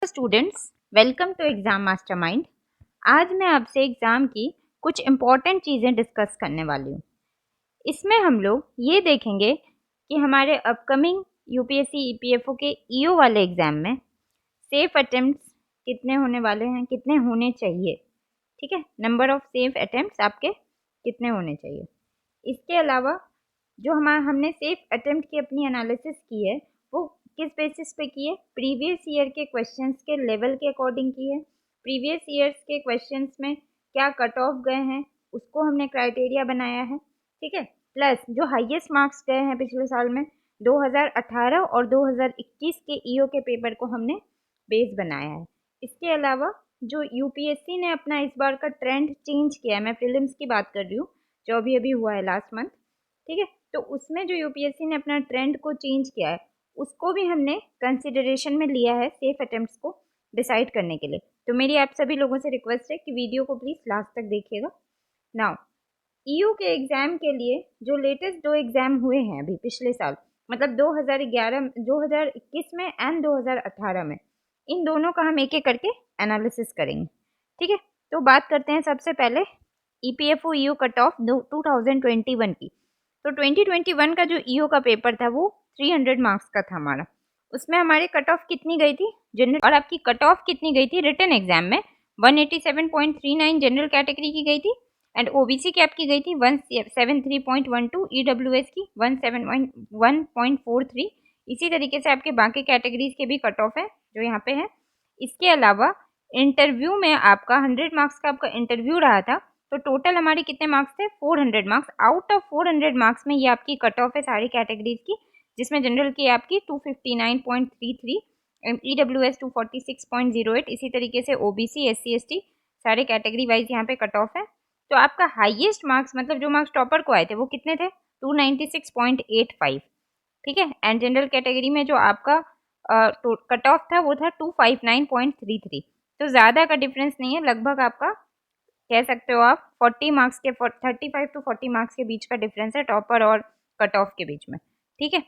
Students, welcome to exam mastermind. आज मैं आपसे एग्ज़ाम की कुछ इम्पॉर्टेंट चीज़ें डिस्कस करने वाली हूँ। इसमें हम लोग ये देखेंगे कि हमारे अपकमिंग यूपीएससी ईपीएफओ के ईओ वाले एग्ज़ाम में सेफ अटेम्प्ट्स कितने होने वाले हैं, कितने होने चाहिए। ठीक है, नंबर ऑफ सेफ अटेम्प्ट्स आपके कितने होने चाहिए। इसके अलावा जो हमने सेफ अटेम्प्ट की अपनी एनालिसिस की है वो किस बेसिस पे की है, प्रीवियस ईयर के क्वेश्चंस के लेवल के अकॉर्डिंग की है। प्रीवियस ईयर्स के क्वेश्चंस में क्या कट ऑफ गए हैं उसको हमने क्राइटेरिया बनाया है। ठीक है, प्लस जो हाईएस्ट मार्क्स गए हैं पिछले साल में 2018 और 2021 के ईओ के पेपर को हमने बेस बनाया है। इसके अलावा जो यूपीएससी ने अपना इस बार का ट्रेंड चेंज किया है, मैं प्रीलिम्स की बात कर रही हूँ जो अभी अभी हुआ है लास्ट मंथ। ठीक है, तो उसमें जो यूपीएससी ने अपना ट्रेंड को चेंज किया है उसको भी हमने कंसिडरेशन में लिया है सेफ अटेम्प्ट्स को डिसाइड करने के लिए। तो मेरी आप सभी लोगों से रिक्वेस्ट है कि वीडियो को प्लीज़ लास्ट तक देखिएगा। नाउ ईयू के एग्ज़ाम के लिए जो लेटेस्ट दो एग्ज़ाम हुए हैं अभी पिछले साल, मतलब 2021 में एंड 2018 में, इन दोनों का हम एक एक करके एनालिसिस करेंगे। ठीक है, तो बात करते हैं सबसे पहले ईपीएफओ ईयू कट ऑफ 2021 की। तो 2021 का जो ईओ का पेपर था वो 300 मार्क्स का था हमारा। उसमें हमारी कट ऑफ कितनी गई थी जनरल, और आपकी कट ऑफ कितनी गई थी रिटन एग्जाम में 187.39 जनरल कैटेगरी की गई थी, एंड ओबीसी की आपकी गई थी 173.12, ईडब्ल्यूएस की 171.43। इसी तरीके से आपके बाकी कैटेगरीज के भी कट ऑफ है जो यहाँ पे है। इसके अलावा इंटरव्यू में आपका 100 मार्क्स का आपका इंटरव्यू रहा था, तो टोटल हमारे कितने मार्क्स थे 400 मार्क्स। आउट ऑफ 400 मार्क्स में ये आपकी कट ऑफ है सारी कैटेगरीज की, जिसमें जनरल की आपकी 259.33, ईडब्ल्यूएस 246.08, इसी तरीके से ओबीसी एससी एसटी सारे कैटेगरी वाइज यहाँ पे कट ऑफ है। तो आपका हाईएस्ट मार्क्स मतलब जो मार्क्स टॉपर को आए थे वो कितने थे 296.85। ठीक है, एंड जनरल कैटेगरी में जो आपका कट ऑफ था वो था 259.33। तो ज़्यादा का डिफरेंस नहीं है, लगभग आपका कह सकते हो आप 40 मार्क्स के 35 टू 40 मार्क्स के बीच का डिफरेंस है टॉपर और कट ऑफ के बीच में। ठीक है,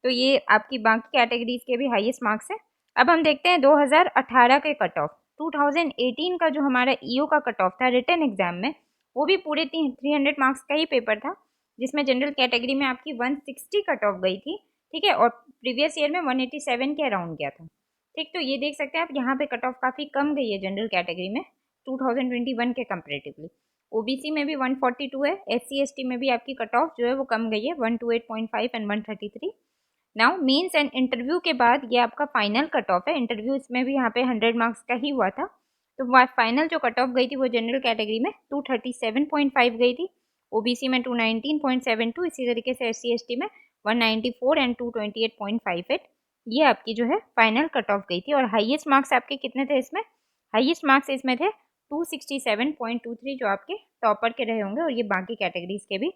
तो ये आपकी बाकी कैटेगरीज के भी हाईएस्ट मार्क्स है। अब हम देखते हैं 2018 के कट ऑफ। 2018 का जो हमारा ईओ का कट ऑफ था रिटन एग्जाम में, वो भी पूरे 300 मार्क्स का ही पेपर था, जिसमें जनरल कैटेगरी में आपकी 160 कट ऑफ गई थी। ठीक है, और प्रीवियस ईयर में 187 के अराउंड गया था। ठीक, तो ये देख सकते हैं आप यहाँ पे कट ऑफ काफ़ी कम गई है जनरल कैटेगरी में 2021 के कंपेरेटिवली। ओबीसी में भी 142 है, एससी एसटी में भी आपकी कट ऑफ जो है वो कम गई है 128.5 and 133। Now mains and interview के बाद ये आपका फाइनल कट ऑफ है। इंटरव्यू इसमें भी यहाँ पे 100 मार्क्स का ही हुआ था, तो फाइनल जो कट ऑफ गई थी वो जनरल कैटेगरी में 237.5 गई थी, ओबीसी में 219.72, इसी तरीके से एससी एसटी में 194 एंड 228.58। ये आपकी जो है फाइनल कट ऑफ गई थी। और हाईएस्ट मार्क्स आपके कितने थे इसमें, हाईएस्ट मार्क्स इसमें थे 267.23 जो आपके टॉपर के रहे होंगे, और ये बाकी कैटेगरीज के भी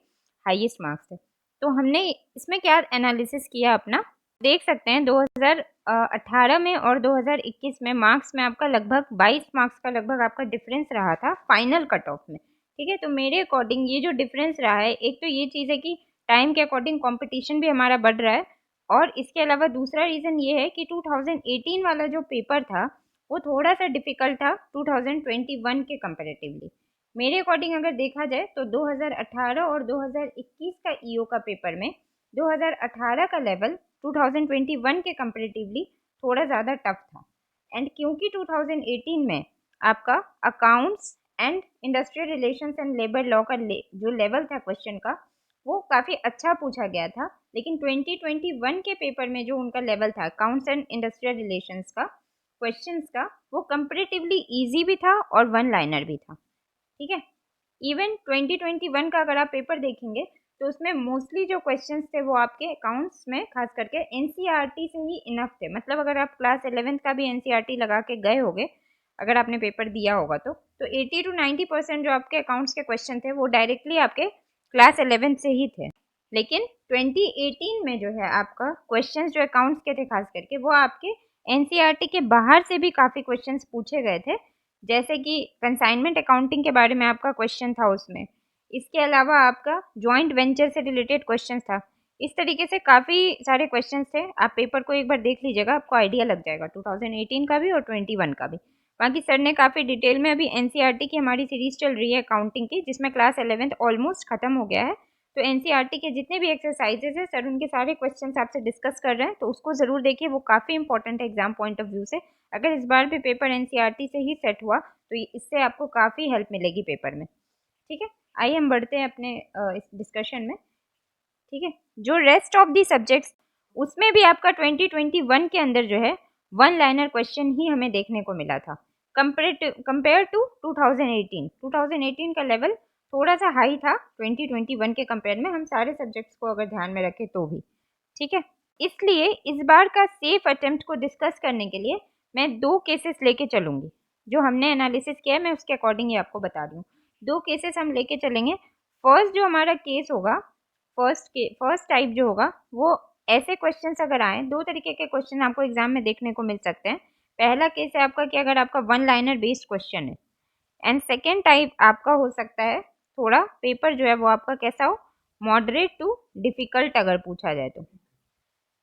हाईएस्ट मार्क्स थे। तो हमने इसमें क्या एनालिसिस किया अपना, देख सकते हैं 2018 में और 2021 में मार्क्स में आपका लगभग 22 मार्क्स का लगभग आपका डिफरेंस रहा था फाइनल कट ऑफ में। ठीक है, तो मेरे अकॉर्डिंग ये जो डिफरेंस रहा है, एक तो ये चीज़ है कि टाइम के अकॉर्डिंग कंपटीशन भी हमारा बढ़ रहा है, और इसके अलावा दूसरा रीज़न ये है कि 2018 वाला जो पेपर था वो थोड़ा सा डिफिकल्ट था 2021 के कंपेरेटिवली। मेरे अकॉर्डिंग अगर देखा जाए तो 2018 और 2021 का ईओ का पेपर में 2018 का लेवल 2021 के कंपेरेटिवली थोड़ा ज़्यादा टफ था। एंड क्योंकि 2018 में आपका accounts and industrial relations and labour law का जो लेवल था क्वेश्चन का वो काफ़ी अच्छा पूछा गया था, लेकिन 2021 के पेपर में जो उनका लेवल था अकाउंट्स एंड इंडस्ट्रियल रिलेशंस का क्वेश्चंस का, वो कंपेरेटिवली इजी भी था और वन लाइनर भी था। ठीक है, इवन 2021 का अगर आप पेपर देखेंगे तो उसमें मोस्टली जो क्वेश्चंस थे वो आपके अकाउंट्स में खास करके एनसीईआरटी से ही इनफ थे। मतलब अगर आप क्लास 11th का भी एनसीईआरटी लगा के गए होगे, अगर आपने पेपर दिया होगा तो 80 to 90% जो आपके अकाउंट्स के क्वेश्चन थे वो डायरेक्टली आपके क्लास 11th से ही थे। लेकिन 2018 में जो है आपका क्वेश्चंस जो अकाउंट्स के थे खास करके वो आपके एनसीईआरटी के बाहर से भी काफ़ी क्वेश्चंस पूछे गए थे, जैसे कि कंसाइनमेंट अकाउंटिंग के बारे में आपका क्वेश्चन था उसमें। इसके अलावा आपका जॉइंट वेंचर से रिलेटेड क्वेश्चन था। इस तरीके से काफ़ी सारे क्वेश्चंस थे। आप पेपर को एक बार देख लीजिएगा, आपको आइडिया लग जाएगा 2018 का भी और 21 का भी। बाकी सर ने काफ़ी डिटेल में, अभी एनसीईआरटी की हमारी सीरीज चल रही है अकाउंटिंग की, जिसमें क्लास 11th ऑलमोस्ट खत्म हो गया है। तो एनसीईआरटी के जितने भी एक्सरसाइजेज है सर उनके सारे क्वेश्चंस आपसे डिस्कस कर रहे हैं, तो उसको ज़रूर देखिए, वो काफ़ी इंपॉर्टेंट है एग्जाम पॉइंट ऑफ व्यू से। अगर इस बार भी पेपर एनसीईआरटी से ही सेट हुआ तो इससे आपको काफ़ी हेल्प मिलेगी पेपर में। ठीक है, आइए हम बढ़ते हैं अपने इस डिस्कशन में। ठीक है, जो रेस्ट ऑफ दी सब्जेक्ट्स, उसमें भी आपका 2021 के अंदर जो है वन लाइनर क्वेश्चन ही हमें देखने को मिला था। कंपेयर टू 2018 का लेवल थोड़ा सा हाई था 2021 के कंपेयर में, हम सारे सब्जेक्ट्स को अगर ध्यान में रखें तो भी। ठीक है, इसलिए इस बार का सेफ अटेम्प्ट को डिस्कस करने के लिए मैं 2 केसेस लेके चलूंगी। जो हमने एनालिसिस किया है मैं उसके अकॉर्डिंग ही आपको बता रही हूँ। 2 केसेस हम लेके चलेंगे। फर्स्ट जो हमारा केस होगा, फर्स्ट टाइप जो होगा, वो ऐसे क्वेश्चंस अगर आए, 2 तरीके के क्वेश्चन आपको एग्जाम में देखने को मिल सकते हैं। पहला केस है आपका कि अगर आपका वन लाइनर बेस्ड क्वेश्चन है, एंड सेकेंड टाइप आपका हो सकता है थोड़ा पेपर जो है वो आपका कैसा हो, मॉडरेट टू डिफिकल्ट अगर पूछा जाए तो,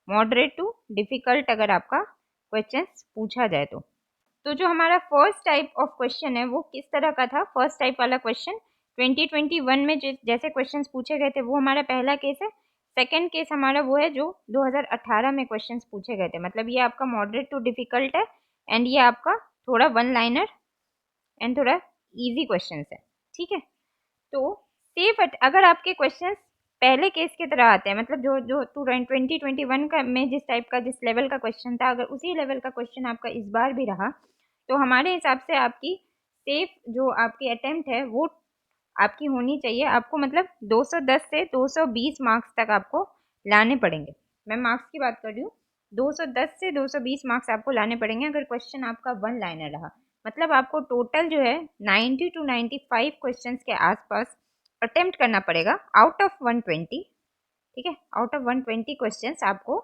मॉडरेट टू डिफिकल्ट अगर आपका क्वेश्चंस पूछा जाए तो जो हमारा फर्स्ट टाइप ऑफ क्वेश्चन है वो किस तरह का था। फर्स्ट टाइप वाला क्वेश्चन 2021 में जैसे क्वेश्चंस पूछे गए थे वो हमारा पहला केस है। सेकंड केस हमारा वो है जो 2018 में क्वेश्चंस पूछे गए थे, मतलब ये आपका मॉडरेट टू डिफिकल्ट है, एंड ये आपका थोड़ा वन लाइनर एंड थोड़ा इजी क्वेश्चंस है। ठीक है, तो सेफ अगर आपके क्वेश्चंस पहले केस की तरह आते हैं, मतलब जो जो 2021 का में जिस टाइप का, जिस लेवल का क्वेश्चन था, अगर उसी लेवल का क्वेश्चन आपका इस बार भी रहा तो हमारे हिसाब से आपकी सेफ जो आपकी अटेम्प्ट है वो आपकी होनी चाहिए। आपको मतलब 210 से 220 मार्क्स तक आपको लाने पड़ेंगे। मैं मार्क्स की बात कर रही हूँ, 210 से 220 मार्क्स आपको लाने पड़ेंगे अगर क्वेश्चन आपका वन लाइनर रहा। मतलब आपको टोटल जो है 90 टू 95 क्वेश्चंस के आसपास अटेम्प्ट करना पड़ेगा आउट ऑफ 120। ठीक है, आउट ऑफ 120 क्वेश्चंस आपको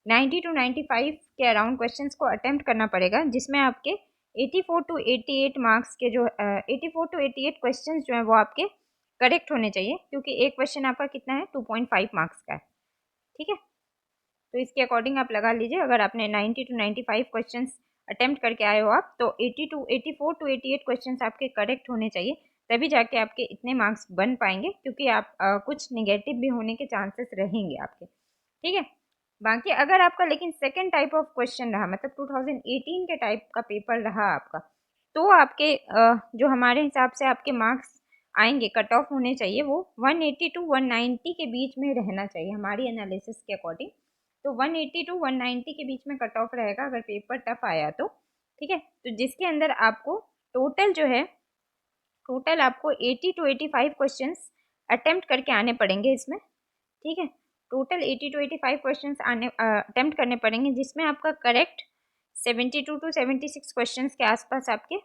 90 टू 95 के अराउंड क्वेश्चंस को अटेम्प्ट करना पड़ेगा, जिसमें आपके 84 टू 88 मार्क्स के जो 84 टू 88 क्वेश्चंस जो है वो आपके करेक्ट होने चाहिए, क्योंकि एक क्वेश्चन आपका कितना है, 2.5 मार्क्स का है। ठीक है, तो इसके अकॉर्डिंग आप लगा लीजिए, अगर आपने 90 टू 95 क्वेश्चंस अटेम्प्ट करके आए हो आप, तो 84 टू 88 क्वेश्चंस आपके करेक्ट होने चाहिए, तभी जाके आपके इतने मार्क्स बन पाएंगे, क्योंकि आप कुछ निगेटिव भी होने के चांसेस रहेंगे आपके। ठीक है, बाकी अगर आपका लेकिन सेकेंड टाइप ऑफ क्वेश्चन रहा, मतलब 2018 के टाइप का पेपर रहा आपका, तो आपके जो हमारे हिसाब से आपके मार्क्स आएंगे, कट ऑफ होने चाहिए, वो 180 टू 190 के बीच में रहना चाहिए हमारी एनालिसिस के अकॉर्डिंग। तो 180 टू 190 के बीच में कट ऑफ रहेगा अगर पेपर टफ आया तो। ठीक है, तो जिसके अंदर आपको टोटल जो है, टोटल आपको 80 टू 85 क्वेश्चंस अटेम्प्ट करके आने पड़ेंगे इसमें। ठीक है, टोटल 80 टू 85 क्वेश्चंस आने अटेम्प्ट करने पड़ेंगे, जिसमें आपका करेक्ट 72 टू 76 क्वेश्चंस के आसपास आपके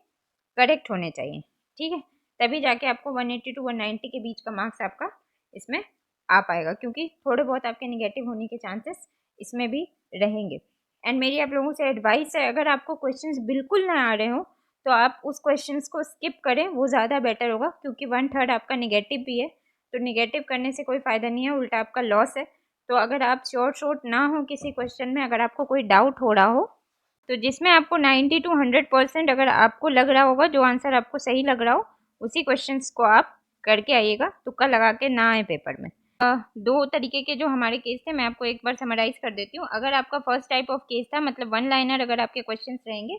करेक्ट होने चाहिए। ठीक है, तभी जाके आपको 180 टू 190 के बीच का मार्क्स आपका इसमें आ पाएगा, क्योंकि थोड़े बहुत आपके निगेटिव होने के चांसेस इसमें भी रहेंगे। एंड मेरी आप लोगों से एडवाइस है, अगर आपको क्वेश्चंस बिल्कुल ना आ रहे हो तो आप उस क्वेश्चंस को स्किप करें, वो ज़्यादा बेटर होगा, क्योंकि 1/3 आपका निगेटिव भी है, तो निगेटिव करने से कोई फ़ायदा नहीं है, उल्टा आपका लॉस है। तो अगर आप शॉर्ट ना हो किसी क्वेश्चन में, अगर आपको कोई डाउट हो रहा हो, तो जिसमें आपको 90 टू 100% अगर आपको लग रहा होगा, जो आंसर आपको सही लग रहा हो, उसी क्वेश्चंस को आप करके आइएगा, तुक्का लगा के ना आए पेपर में। 2 तरीके के जो हमारे केस थे मैं आपको एक बार समराइज कर देती हूँ। अगर आपका फर्स्ट टाइप ऑफ केस था, मतलब वन लाइनर अगर आपके क्वेश्चंस रहेंगे,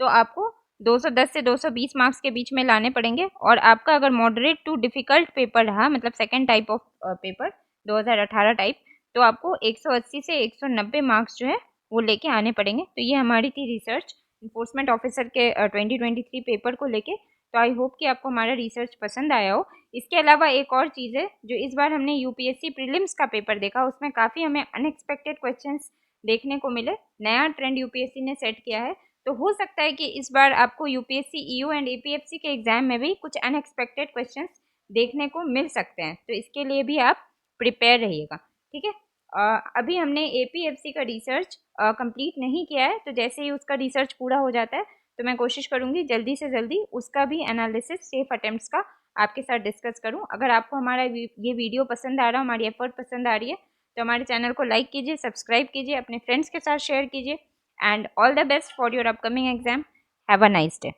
तो आपको 210 से 220 मार्क्स के बीच में लाने पड़ेंगे। और आपका अगर मॉडरेट टू डिफिकल्ट पेपर रहा, मतलब second type of paper 2018 type, तो आपको 180 से 190 मार्क्स जो है वो लेके आने पड़ेंगे। तो ये हमारी थी रिसर्च इन्फोर्समेंट ऑफिसर के 2023 पेपर को लेके। तो आई होप कि आपको हमारा रिसर्च पसंद आया हो। इसके अलावा एक और चीज़ है, जो इस बार हमने यूपीएससी प्रीलिम्स का पेपर देखा, उसमें काफ़ी हमें अनएक्सपेक्टेड क्वेश्चंस देखने को मिले। नया ट्रेंड यूपीएससी ने सेट किया है, तो हो सकता है कि इस बार आपको यूपीएससी ईयू एंड एपीएफसी के एग्जाम में भी कुछ अनएक्सपेक्टेड क्वेश्चंस देखने को मिल सकते हैं, तो इसके लिए भी आप प्रिपेयर रहिएगा। ठीक है, अभी हमने एपीएफसी का रिसर्च कंप्लीट नहीं किया है, तो जैसे ही उसका रिसर्च पूरा हो जाता है तो मैं कोशिश करूंगी जल्दी से जल्दी उसका भी एनालिसिस सेफ अटेम्प्ट्स का आपके साथ डिस्कस करूं। अगर आपको हमारा ये वीडियो पसंद आ रहा है, हमारी एफर्ट पसंद आ रही है, तो हमारे चैनल को लाइक कीजिए, सब्सक्राइब कीजिए, अपने फ्रेंड्स के साथ शेयर कीजिए and all the best for your upcoming exam. Have a nice day.